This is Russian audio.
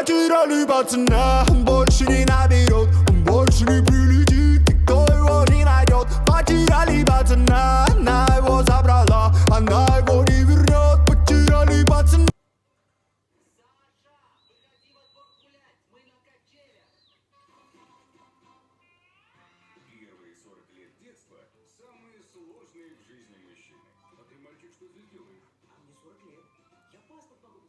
потеряли пацана. Он больше не наберет, он больше не прилетит, никто его не найдет. Потеряли пацана, она его забрала, она его не вернет. Потеряли пацана. Первые 40 лет детства самые сложные в жизни мужчины. А ты, мальчик, что здесь делаешь? А мне 40 лет. Я паспорт могу